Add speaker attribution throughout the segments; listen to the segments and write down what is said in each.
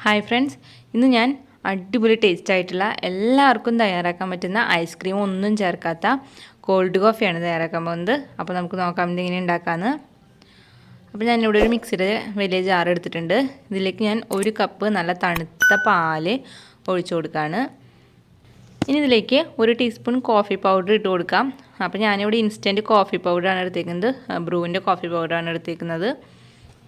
Speaker 1: Hi friends, ഇന്ന് ഞാൻ അടിപൊളി ടേസ്റ്റ് ആയിട്ടുള്ള എല്ലാവർക്കും തയ്യാറാക്കാൻ പറ്റുന്ന ഐസ്ക്രീം ഒന്നും ചേർക്കാത്ത കോൾഡ് കോഫിയാണ് തയ്യാറാക്കാൻ പോകുന്നത്. അപ്പോൾ നമുക്ക് നോക്കാം ഇതെങ്ങനെ ഉണ്ടാക്കാമെന്ന്. അപ്പോൾ ഞാനിവിടെ ഒരു മിക്സിയുടെ വലിയ ജാർ എടുത്തിട്ടുണ്ട്. ഇതിലേക്ക് ഞാൻ 1 കപ്പ് നല്ല തണുത്ത പാല് ഒഴിച്ചു കൊടുക്കുകയാണ്. ഇനി ഇതിലേക്ക് 1 ടീസ്പൂൺ കോഫി പൗഡർ ഇട്ട് കൊടുക്കാം. അപ്പോൾ ഞാനിവിടെ ഇൻസ്റ്റൻറ്റ് കോഫി പൗഡറാണ് എടുത്തേക്കുന്നത്, ബ്രൂവിൻ്റെ കോഫി പൗഡറാണ് എടുത്തേക്കുന്നത്.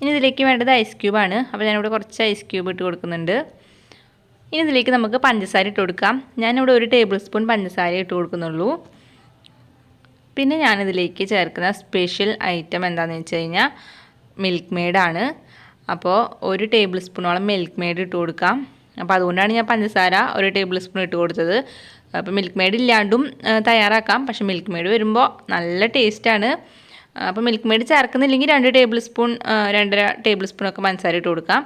Speaker 1: ഇനി ഇതിലേക്ക് വേണ്ടത് ഐസ് ക്യൂബാണ്. അപ്പോൾ ഞാനിവിടെ കുറച്ച് ഐസ് ക്യൂബ് ഇട്ട് കൊടുക്കുന്നുണ്ട്. ഇനി ഇതിലേക്ക് നമുക്ക് പഞ്ചസാര ഇട്ട് കൊടുക്കാം. ഞാനിവിടെ 1 ടേബിൾ സ്പൂൺ പഞ്ചസാര ഇട്ട് കൊടുക്കുന്നുള്ളൂ. പിന്നെ ഞാനിതിലേക്ക് ചേർക്കുന്ന സ്പെഷ്യൽ ഐറ്റം എന്താണെന്ന് വെച്ച് കഴിഞ്ഞാൽ മിൽക്ക് മെയ്ഡാണ്. അപ്പോൾ 1 ടേബിൾ സ്പൂണോളം മിൽക്ക് മെയ്ഡ് ഇട്ട് കൊടുക്കാം. അപ്പോൾ അതുകൊണ്ടാണ് ഞാൻ പഞ്ചസാര 1 ടേബിൾ സ്പൂൺ ഇട്ട് കൊടുത്തത്. അപ്പോൾ മിൽക്ക് മെയ്ഡ് ഇല്ലാണ്ടും തയ്യാറാക്കാം, പക്ഷേ മിൽക്ക് മെയ്ഡ് വരുമ്പോൾ നല്ല ടേസ്റ്റാണ്. അപ്പോൾ മിൽക്ക് മെയ്ഡ് ചേർക്കുന്നില്ലെങ്കിൽ 2 ടേബിൾ സ്പൂൺ 2.5 ടേബിൾ സ്പൂണൊക്കെ പഞ്ചസാര ഇട്ട് കൊടുക്കാം.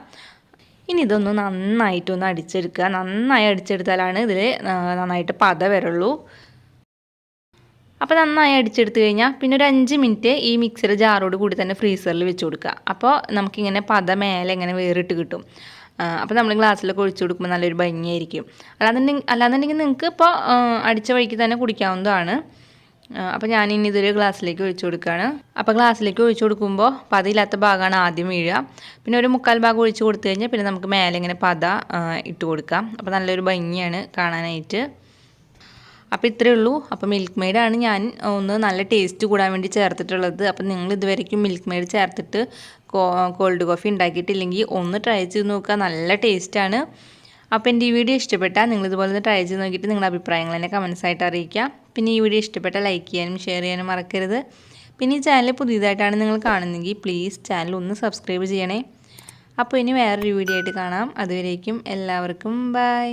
Speaker 1: ഇനി ഇതൊന്ന് നന്നായിട്ടൊന്ന് അടിച്ചെടുക്കുക. നന്നായി അടിച്ചെടുത്താലാണ് ഇതിൽ നന്നായിട്ട് പത വരുള്ളൂ. അപ്പോൾ നന്നായി അടിച്ചെടുത്ത് കഴിഞ്ഞാൽ പിന്നെ ഒരു 5 മിനിറ്റ് ഈ മിക്സിയുടെ ജാറോട് കൂടി തന്നെ ഫ്രീസറിൽ വെച്ച് കൊടുക്കുക. അപ്പോൾ നമുക്കിങ്ങനെ പത മേലെ ഇങ്ങനെ വേറിട്ട് കിട്ടും. അപ്പോൾ നമ്മൾ ഗ്ലാസ്സിലൊക്കെ ഒഴിച്ചു കൊടുക്കുമ്പോൾ നല്ലൊരു ഭംഗിയായിരിക്കും. അല്ലാന്നുണ്ടെങ്കിൽ നിങ്ങൾക്ക് ഇപ്പോൾ അടിച്ച വഴിക്ക് തന്നെ കുടിക്കാവുന്നതാണ്. അപ്പോൾ ഞാനിനി ഇതൊരു ഗ്ലാസ്സിലേക്ക് ഒഴിച്ചു കൊടുക്കുകയാണ്. അപ്പോൾ ഗ്ലാസ്സിലേക്ക് ഒഴിച്ചു കൊടുക്കുമ്പോൾ പതയില്ലാത്ത ഭാഗമാണ് ആദ്യം വീഴുക. പിന്നെ ഒരു 1/4 ഭാഗം ഒഴിച്ച് കൊടുത്തു കഴിഞ്ഞാൽ പിന്നെ നമുക്ക് മേലെ ഇങ്ങനെ പത ഇട്ട് കൊടുക്കാം. അപ്പോൾ നല്ലൊരു ഭംഗിയാണ് കാണാനായിട്ട്. അപ്പോൾ ഇത്രയേ ഉള്ളൂ. അപ്പോൾ മിൽക്ക് മെയ്ഡാണ് ഞാൻ ഒന്ന് നല്ല ടേസ്റ്റ് കൂടാൻ വേണ്ടി ചേർത്തിട്ടുള്ളത്. അപ്പോൾ നിങ്ങൾ ഇതുവരെയ്ക്കും മിൽക്ക് മെയ്ഡ് ചേർത്തിട്ട് കോൾഡ് കോഫി ഉണ്ടാക്കിയിട്ടില്ലെങ്കിൽ ഒന്ന് ട്രൈ ചെയ്ത് നോക്കുക, നല്ല ടേസ്റ്റാണ്. അപ്പോൾ എൻ്റെ ഈ വീഡിയോ ഇഷ്ടപ്പെട്ടാൽ നിങ്ങളിതുപോലെ ഒന്ന് ട്രൈ ചെയ്ത് നോക്കിയിട്ട് നിങ്ങളുടെ അഭിപ്രായങ്ങൾ എന്നെ കമൻസ് ആയിട്ട് അറിയിക്കുക. പിന്നെ ഈ വീഡിയോ ഇഷ്ടപ്പെട്ടാൽ ലൈക്ക് ചെയ്യാനും ഷെയർ ചെയ്യാനും മറക്കരുത്. പിന്നെ ഈ ചാനൽ പുതിയതായിട്ടാണ് നിങ്ങൾ കാണുന്നതെങ്കിൽ പ്ലീസ് ചാനൽ ഒന്ന് സബ്സ്ക്രൈബ് ചെയ്യണേ. അപ്പോൾ ഇനി വേറൊരു വീഡിയോ ആയിട്ട് കാണാം. അതുവരേക്കും എല്ലാവർക്കും ബൈ.